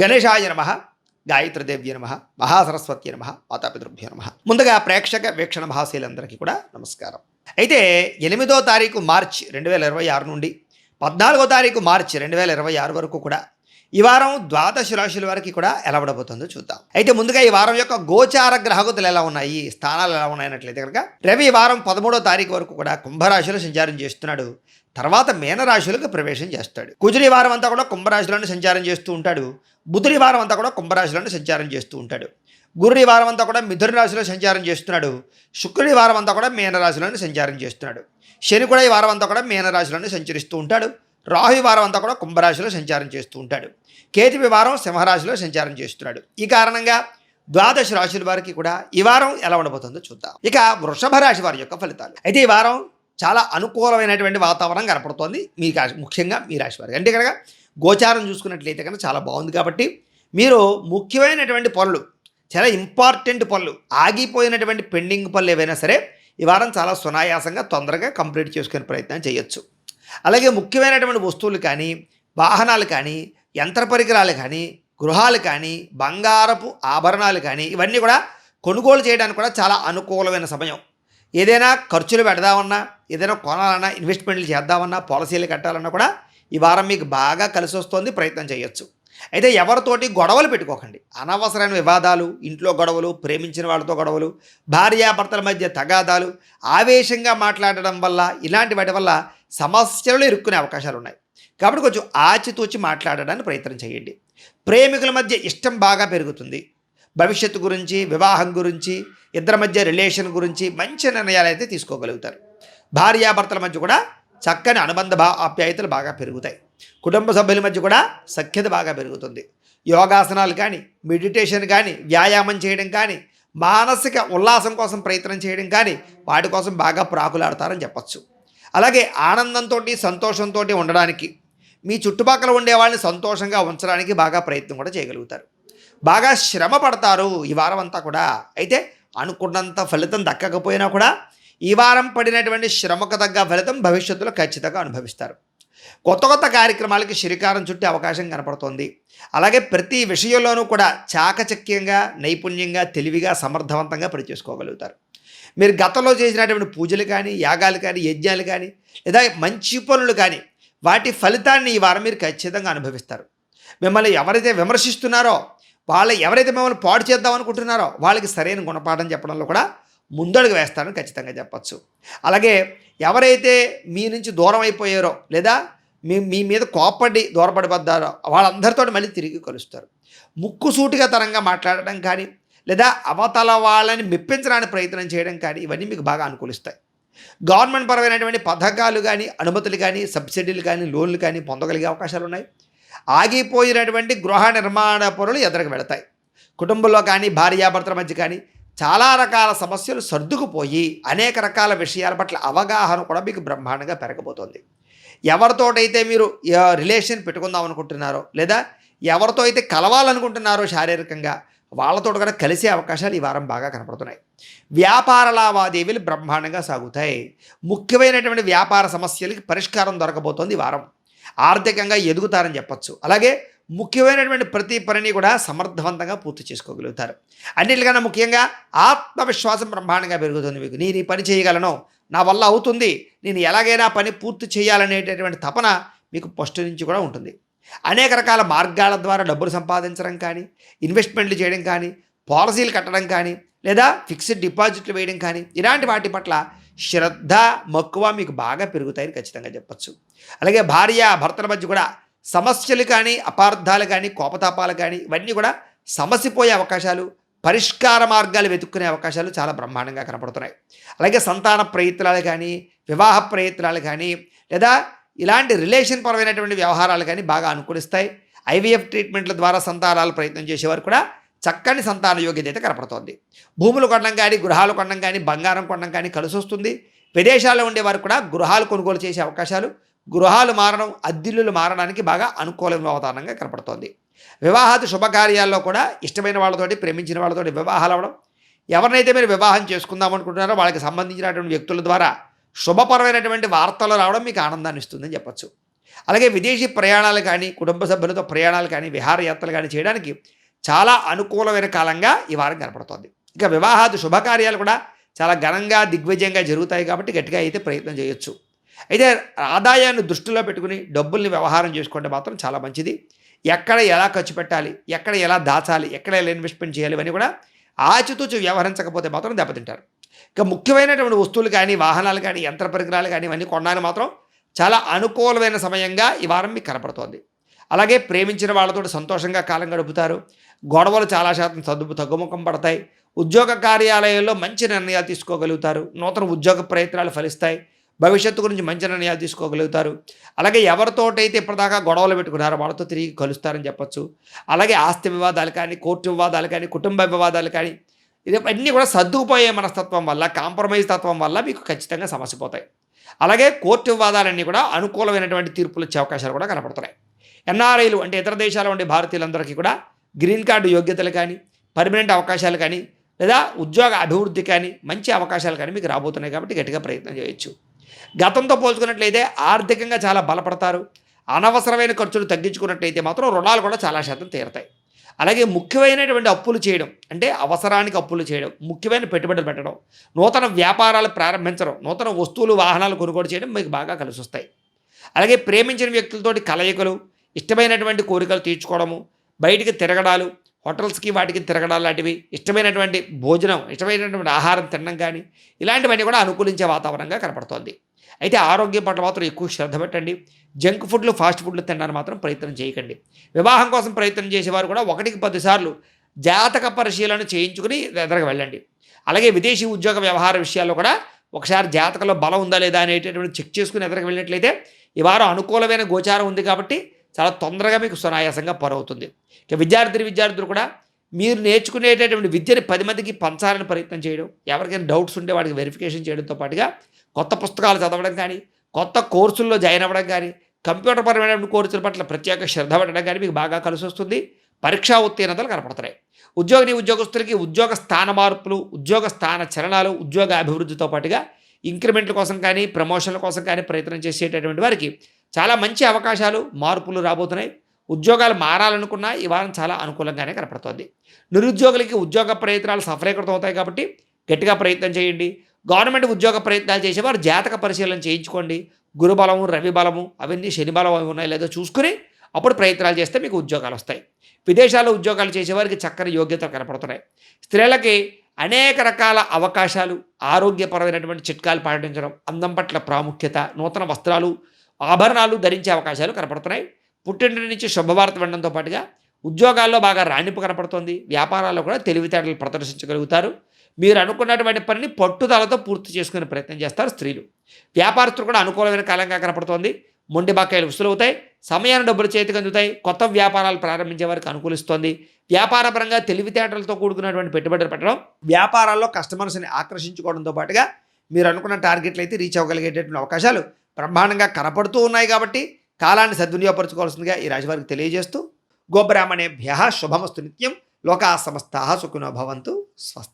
గణేశాయ నమ, గాయత్రీదేవ్య నమ, మహాసరస్వతి నమ, మాతాపితృభ్యో నమ. ముందుగా ప్రేక్షక వీక్షణ మహాశీలందరికీ కూడా నమస్కారం. అయితే 8వ తారీఖు మార్చి 2026 నుండి 14వ తారీఖు మార్చి 2026 వరకు కూడా ఈ వారం ద్వాదశ రాశుల వారికి కూడా ఎలా ఉండబోతుందో చూద్దాం. అయితే ముందుగా ఈ వారం యొక్క గోచార గ్రహగతులు ఎలా ఉన్నాయి, స్థానాలు ఎలా ఉన్నాయన్నట్లయితే కనుక రవి ఈ వారం 13వ తారీఖు వరకు కూడా కుంభరాశిలో సంచారం చేస్తున్నాడు. తర్వాత మీనరాశులకు ప్రవేశం చేస్తాడు. కుజుడి వారం అంతా కూడా కుంభరాశిలోనే సంచారం చేస్తూ ఉంటాడు. బుధుడి వారం అంతా కూడా కుంభరాశిలోనే సంచారం చేస్తూ ఉంటాడు. గురుడి వారం అంతా కూడా మిథున రాశిలో సంచారం చేస్తున్నాడు. శుక్రుడి వారం అంతా కూడా మీనరాశిలోనే సంచారం చేస్తున్నాడు. శని కూడా ఈ వారం అంతా కూడా మీనరాశిలోనే సంచరిస్తూ ఉంటాడు. రాహు వారం అంతా కూడా కుంభరాశిలో సంచారం చేస్తూ ఉంటాడు. కేతువి వారం సింహరాశిలో సంచారం చేస్తున్నాడు. ఈ కారణంగా ద్వాదశ రాశుల వారికి కూడా ఈ వారం ఎలా ఉండబోతుందో చూద్దాం. ఇక వృషభ రాశి వారి యొక్క ఫలితాలు. అయితే ఈ వారం చాలా అనుకూలమైనటువంటి వాతావరణం కనపడుతోంది ముఖ్యంగా మీ రాశి వారికి. అంటే కనుక గోచారం చూసుకున్నట్లయితే కనుక చాలా బాగుంది. కాబట్టి మీరు ముఖ్యమైనటువంటి పనులు, చాలా ఇంపార్టెంట్ పనులు, ఆగిపోయినటువంటి పెండింగ్ పనులు ఏవైనా సరే ఈ వారం చాలా సునాయాసంగా తొందరగా కంప్లీట్ చేసుకునే ప్రయత్నం చేయొచ్చు. అలాగే ముఖ్యమైనటువంటి వస్తువులు కానీ, వాహనాలు కానీ, యంత్ర పరికరాలు కానీ, గృహాలు కానీ, బంగారపు ఆభరణాలు కానీ ఇవన్నీ కూడా కొనుగోలు చేయడానికి కూడా చాలా అనుకూలమైన సమయం. ఏదైనా ఖర్చులు పెడదామన్నా, ఏదైనా కొనాలన్నా, ఇన్వెస్ట్మెంట్లు చేద్దామన్నా, పాలసీలు కట్టాలన్నా కూడా ఈ వారం మీకు బాగా కలిసి వస్తుంది, ప్రయత్నం చేయొచ్చు. అయితే ఎవరితోటి గొడవలు పెట్టుకోకండి. అనవసరమైన వివాదాలు, ఇంట్లో గొడవలు, ప్రేమించిన వాళ్ళతో గొడవలు, భార్యాభర్తల మధ్య తగాదాలు, ఆవేశంగా మాట్లాడడం వల్ల, ఇలాంటి వాటి వల్ల సమస్యలు ఇరుక్కునే అవకాశాలు ఉన్నాయి. కాబట్టి కొంచెం ఆచితూచి మాట్లాడడానికి ప్రయత్నం చేయండి. ప్రేమికుల మధ్య ఇష్టం బాగా పెరుగుతుంది. భవిష్యత్తు గురించి, వివాహం గురించి, ఇద్దరి మధ్య రిలేషన్ గురించి మంచి నిర్ణయాలు అయితే తీసుకోగలుగుతారు. భార్యాభర్తల మధ్య కూడా చక్కని అనుబంధ ఆప్యాయతలు బాగా పెరుగుతాయి. కుటుంబ సభ్యుల మధ్య కూడా సఖ్యత బాగా పెరుగుతుంది. యోగాసనాలు కానీ, మెడిటేషన్ కానీ, వ్యాయామం చేయడం కానీ, మానసిక ఉల్లాసం కోసం ప్రయత్నం చేయడం కానీ వాటి కోసం బాగా ప్రాకులాడతారని చెప్పచ్చు. అలాగే ఆనందంతో, సంతోషంతో ఉండడానికి, మీ చుట్టుపక్కల ఉండే వాళ్ళని సంతోషంగా ఉంచడానికి బాగా ప్రయత్నం కూడా చేయగలుగుతారు. బాగా శ్రమ పడతారు ఈ వారం అంతా కూడా. అయితే అనుకున్నంత ఫలితం దక్కకపోయినా కూడా ఈ వారం పడినటువంటి శ్రమకు తగ్గ ఫలితం భవిష్యత్తులో ఖచ్చితంగా అనుభవిస్తారు. కొత్త కొత్త కార్యక్రమాలకి శ్రీకారం చుట్టే అవకాశం కనపడుతోంది. అలాగే ప్రతి విషయంలోనూ కూడా చాకచక్యంగా, నైపుణ్యంగా, తెలివిగా, సమర్థవంతంగా పనిచేసుకోగలుగుతారు. మీరు గతంలో చేసినటువంటి పూజలు కానీ, యాగాలు కానీ, యజ్ఞాలు కానీ, లేదా మంచి పనులు కానీ వాటి ఫలితాన్ని ఈ వారం మీరు ఖచ్చితంగా అనుభవిస్తారు. మిమ్మల్ని ఎవరైతే విమర్శిస్తున్నారో, ఎవరైతే మిమ్మల్ని పాడు చేద్దాం అనుకుంటున్నారో వాళ్ళకి సరైన గుణపాఠం చెప్పడంలో కూడా ముందడుగు వేస్తారని ఖచ్చితంగా చెప్పచ్చు. అలాగే ఎవరైతే మీ నుంచి దూరం అయిపోయారో, లేదా మీ మీద కోప్పడి దూరపడిపోద్దారో వాళ్ళందరితో మళ్ళీ తిరిగి కలుస్తారు. ముక్కుసూటిగా తరంగా మాట్లాడడం కానీ, లేదా అవతల వాళ్ళని మెప్పించడానికి ప్రయత్నం చేయడం కానీ ఇవన్నీ మీకు బాగా అనుకూలిస్తాయి. గవర్నమెంట్ పరమైనటువంటి పథకాలు కానీ, అనుమతులు కానీ, సబ్సిడీలు కానీ, లోన్లు కానీ పొందగలిగే అవకాశాలు ఉన్నాయి. ఆగిపోయినటువంటి గృహ నిర్మాణ పనులు ఎదురుకు వెళతాయి. కుటుంబంలో కానీ, భార్యాభర్తల మధ్య కానీ చాలా రకాల సమస్యలు సర్దుకుపోయి అనేక రకాల విషయాల పట్ల అవగాహన కూడా మీకు బ్రహ్మాండంగా పెరగబోతోంది. ఎవరితోటైతే మీరు రిలేషన్ పెట్టుకుందాం అనుకుంటున్నారో, లేదా ఎవరితో అయితే కలవాలనుకుంటున్నారో శారీరకంగా వాళ్ళతో కూడా కలిసే అవకాశాలు ఈ వారం బాగా కనపడుతున్నాయి. వ్యాపార లావాదేవీలు బ్రహ్మాండంగా సాగుతాయి. ముఖ్యమైనటువంటి వ్యాపార సమస్యలకి పరిష్కారం దొరకబోతోంది ఈ వారం. ఆర్థికంగా ఎదుగుతారని చెప్పచ్చు. అలాగే ముఖ్యమైనటువంటి ప్రతి పనిని కూడా సమర్థవంతంగా పూర్తి చేసుకోగలుగుతారు. అన్నిటికన్నా ముఖ్యంగా ఆత్మవిశ్వాసం బ్రహ్మాండంగా పెరుగుతుంది మీకు. నేను ఈ పని చేయగలను, నా వల్ల అవుతుంది, నేను ఎలాగైనా పని పూర్తి చేయాలనేటటువంటి తపన మీకు ఫస్ట్ నుంచి కూడా ఉంటుంది. అనేక రకాల మార్గాల ద్వారా డబ్బులు సంపాదించడం కానీ, ఇన్వెస్ట్మెంట్లు చేయడం కానీ, పాలసీలు కట్టడం కానీ, లేదా ఫిక్స్డ్ డిపాజిట్లు వేయడం కానీ ఇలాంటి వాటి పట్ల శ్రద్ధ, మక్కువ మీకు బాగా పెరుగుతాయని ఖచ్చితంగా చెప్పచ్చు. అలాగే భర్తల మధ్య కూడా సమస్యలు కానీ, అపార్థాలు కానీ, కోపతాపాలు కానీ ఇవన్నీ కూడా సమసిపోయే అవకాశాలు, పరిష్కార మార్గాలు వెతుక్కునే అవకాశాలు చాలా బ్రహ్మాండంగా కనపడుతున్నాయి. అలాగే సంతాన ప్రయత్నాలు కానీ, వివాహ ప్రయత్నాలు కానీ, లేదా ఇలాంటి రిలేషన్ పరమైనటువంటి వ్యవహారాలు కానీ బాగా అనుకూలిస్తాయి. ఐవీఎఫ్ ట్రీట్మెంట్ల ద్వారా సంతానాలు ప్రయత్నం చేసేవారు కూడా చక్కని సంతాన యోగ్యత అయితే కనపడుతోంది. భూములు కొనడం కానీ, గృహాలు కొనడం కానీ, బంగారం కొనడం కానీ కలిసి వస్తుంది. విదేశాల్లో ఉండేవారు కూడా గృహాలు కొనుగోలు చేసే అవకాశాలు, గృహాలు మారడం, అద్దిల్లులు మారడానికి బాగా అనుకూలమైన వాతావరణంగా కనపడుతోంది. వివాహాది శుభకార్యాల్లో కూడా ఇష్టమైన వాళ్ళతోటి, ప్రేమించిన వాళ్ళతోటి వివాహాలు అవ్వడం, ఎవరినైతే మీరు వివాహం చేసుకుందాం అనుకుంటున్నారో వాళ్ళకి సంబంధించినటువంటి వ్యక్తుల ద్వారా శుభపరమైనటువంటి వార్తలు రావడం మీకు ఆనందాన్ని ఇస్తుందని చెప్పచ్చు. అలాగే విదేశీ ప్రయాణాలు కానీ, కుటుంబ సభ్యులతో ప్రయాణాలు కానీ, విహారయాత్రలు కానీ చేయడానికి చాలా అనుకూలమైన కాలంగా ఈ వారం కనపడుతోంది. ఇక వివాహాది శుభకార్యాలు కూడా చాలా ఘనంగా, దిగ్విజయంగా జరుగుతాయి కాబట్టి గట్టిగా అయితే ప్రయత్నం చేయొచ్చు. అయితే ఆదాయాన్ని దృష్టిలో పెట్టుకుని డబ్బుల్ని వ్యవహారం చేసుకుంటే మాత్రం చాలా మంచిది. ఎక్కడ ఎలా ఖర్చు పెట్టాలి, ఎక్కడ ఎలా దాచాలి, ఎక్కడ ఎలా ఇన్వెస్ట్మెంట్ చేయాలి ఇవన్నీ కూడా ఆచితూచి వ్యవహరించకపోతే మాత్రం దెబ్బతింటారు. ఇక ముఖ్యమైనటువంటి వస్తువులు కానీ, వాహనాలు కానీ, యంత్ర పరికరాలు కానీ ఇవన్నీ కొనడానికి మాత్రం చాలా అనుకూలమైన సమయంగా ఈ వారం మీకు కనపడుతోంది. అలాగే ప్రేమించిన వాళ్ళతో సంతోషంగా కాలం గడుపుతారు. గొడవలు చాలా శాతం తగ్గుముఖం పడతాయి. ఉద్యోగ కార్యాలయాల్లో మంచి నిర్ణయాలు తీసుకోగలుగుతారు. నూతన ఉద్యోగ ప్రయత్నాలు ఫలిస్తాయి. భవిష్యత్తు గురించి మంచి నిర్ణయాలు తీసుకోగలుగుతారు. అలాగే ఎవరితోటైతే ఇప్పటిదాకా గొడవలు పెట్టుకున్నారో వాళ్ళతో తిరిగి కలుస్తారని చెప్పచ్చు. అలాగే ఆస్తి వివాదాలు కానీ, కోర్టు వివాదాలు కానీ, కుటుంబ వివాదాలు కానీ ఇవన్నీ కూడా సర్దుకుపోయే మనస్తత్వం వల్ల, కాంప్రమైజ్ తత్వం వల్ల మీకు ఖచ్చితంగా సమస్యపోతాయి. అలాగే కోర్టు వివాదాలన్నీ కూడా అనుకూలమైనటువంటి తీర్పులు ఇచ్చే అవకాశాలు కూడా కనపడుతున్నాయి. ఎన్ఆర్ఐలు అంటే ఇతర దేశాల ఉండే భారతీయులందరికీ కూడా గ్రీన్ కార్డు యోగ్యతలు కానీ, పర్మనెంట్ అవకాశాలు కానీ, లేదా ఉద్యోగ అభివృద్ధి కానీ, మంచి అవకాశాలు కానీ మీకు రాబోతున్నాయి కాబట్టి గట్టిగా ప్రయత్నం చేయొచ్చు. గతంతో పోల్చుకున్నట్లయితే ఆర్థికంగా చాలా బలపడతారు. అనవసరమైన ఖర్చులు తగ్గించుకున్నట్లయితే మాత్రం రుణాలు కూడా చాలా శాతం తీరుతాయి. అలాగే ముఖ్యమైనటువంటి అప్పులు చేయడం అంటే అవసరానికి అప్పులు చేయడం, ముఖ్యమైన పెట్టుబడులు పెట్టడం, నూతన వ్యాపారాలు ప్రారంభించడం, నూతన వస్తువులు వాహనాలు కొనుగోలు చేయడం మీకు బాగా కలిసి వస్తాయి. అలాగే ప్రేమించిన వ్యక్తులతోటి కలయికలు, ఇష్టమైనటువంటి కోరికలు తీర్చుకోవడము, బయటికి తిరగడాలు, హోటల్స్కి వాటికి తిరగడాలు లాంటివి, ఇష్టమైనటువంటి భోజనం, ఇష్టమైనటువంటి ఆహారం తినడం కానీ ఇలాంటివన్నీ కూడా అనుకూలించే వాతావరణంగా కనపడుతోంది. అయితే ఆరోగ్యం పట్ల మాత్రం ఎక్కువ శ్రద్ధ పెట్టండి. జంక్ ఫుడ్లు, ఫాస్ట్ ఫుడ్లు తినడానికి మాత్రం ప్రయత్నం చేయకండి. వివాహం కోసం ప్రయత్నం చేసేవారు కూడా 1కి 10 సార్లు జాతక పరిశీలన చేయించుకుని ఎదురుగా వెళ్ళండి. అలాగే విదేశీ ఉద్యోగ వ్యవహార విషయాల్లో కూడా ఒకసారి జాతకంలో బలం ఉందా లేదా అనేటటువంటి చెక్ చేసుకుని ఎదురుగా వెళ్ళినట్లయితే ఈ వారం అనుకూలమైన గోచారం ఉంది కాబట్టి చాలా తొందరగా మీకు సునాయాసంగా పరవుతుంది. ఇక విద్యార్థులు కూడా మీరు నేర్చుకునేటటువంటి విద్యని 10 మందికి పంచాలని ప్రయత్నం చేయడం, ఎవరికైనా డౌట్స్ ఉంటే వాడికి వెరిఫికేషన్ చేయడంతో పాటుగా కొత్త పుస్తకాలు చదవడం కానీ, కొత్త కోర్సుల్లో జాయిన్ అవ్వడం కానీ, కంప్యూటర్ పరమైనటువంటి కోర్సుల పట్ల ప్రత్యేక శ్రద్ధ పెట్టడం కానీ మీకు బాగా కలిసి వస్తుంది. పరీక్షా ఉత్తీర్ణతలు కనపడుతున్నాయి. ఉద్యోగస్తులకి ఉద్యోగ స్థాన మార్పులు, ఉద్యోగ స్థాన చలనాలు, ఉద్యోగ అభివృద్ధితో పాటుగా ఇంక్రిమెంట్ల కోసం కానీ, ప్రమోషన్ల కోసం కానీ ప్రయత్నం చేసేటటువంటి వారికి చాలా మంచి అవకాశాలు, మార్పులు రాబోతున్నాయి. ఉద్యోగాలు మారాలనుకున్నా ఈ వారం చాలా అనుకూలంగానే కనపడుతోంది. నిరుద్యోగులకి ఉద్యోగ ప్రయత్నాలు సఫలీకృతం అవుతాయి కాబట్టి గట్టిగా ప్రయత్నం చేయండి. గవర్నమెంట్ ఉద్యోగ ప్రయత్నాలు చేసేవారు జాతక పరిశీలన చేయించుకోండి. గురుబలము, రవి బలము, అవన్నీ శని బలం అవి ఉన్నాయి లేదో చూసుకుని అప్పుడు ప్రయత్నాలు చేస్తే మీకు ఉద్యోగాలు వస్తాయి. విదేశాల్లో ఉద్యోగాలు చేసేవారికి చక్కని యోగ్యతలు కనపడుతున్నాయి. స్త్రీలకి అనేక రకాల అవకాశాలు, ఆరోగ్యపరమైనటువంటి చిట్కాలు పాటించడం, అందం పట్ల ప్రాముఖ్యత, నూతన వస్త్రాలు, ఆభరణాలు ధరించే అవకాశాలు కనపడుతున్నాయి. పుట్టింటి నుంచి శుభవార్త వినడంతో పాటుగా ఉద్యోగాల్లో బాగా రాణింపు కనపడుతుంది. వ్యాపారాల్లో కూడా తెలివితేటలు ప్రదర్శించగలుగుతారు. మీరు అనుకున్నటువంటి పనిని పట్టుదలతో పూర్తి చేసుకునే ప్రయత్నం చేస్తారు స్త్రీలు. వ్యాపారస్తులు కూడా అనుకూలమైన కాలంగా కనపడుతోంది. మొండి బకాయిలు వసూలవుతాయి. సమయాన్ని డబ్బులు చేతికి అందుతాయి. కొత్త వ్యాపారాలు ప్రారంభించే వారికి అనుకూలిస్తోంది. వ్యాపారపరంగా తెలివితేటలతో కూడుకున్నటువంటి పెట్టుబడులు పెట్టడం, వ్యాపారాల్లో కస్టమర్స్ని ఆకర్షించుకోవడంతో పాటుగా మీరు అనుకున్న టార్గెట్లు అయితే రీచ్ అవ్వగలిగేటటువంటి అవకాశాలు బ్రహ్మాండంగా కనపడుతూ ఉన్నాయి కాబట్టి కాలాన్ని సద్వినియోగపరచుకోవాల్సిందిగా ఈ రాశి వారికి తెలియజేస్తూ గోబ్రాహ్మణేభ్యః శుభమస్తు నిత్యం. లోకా సమస్తాః సుఖినో భవంతు. స్వస్తి.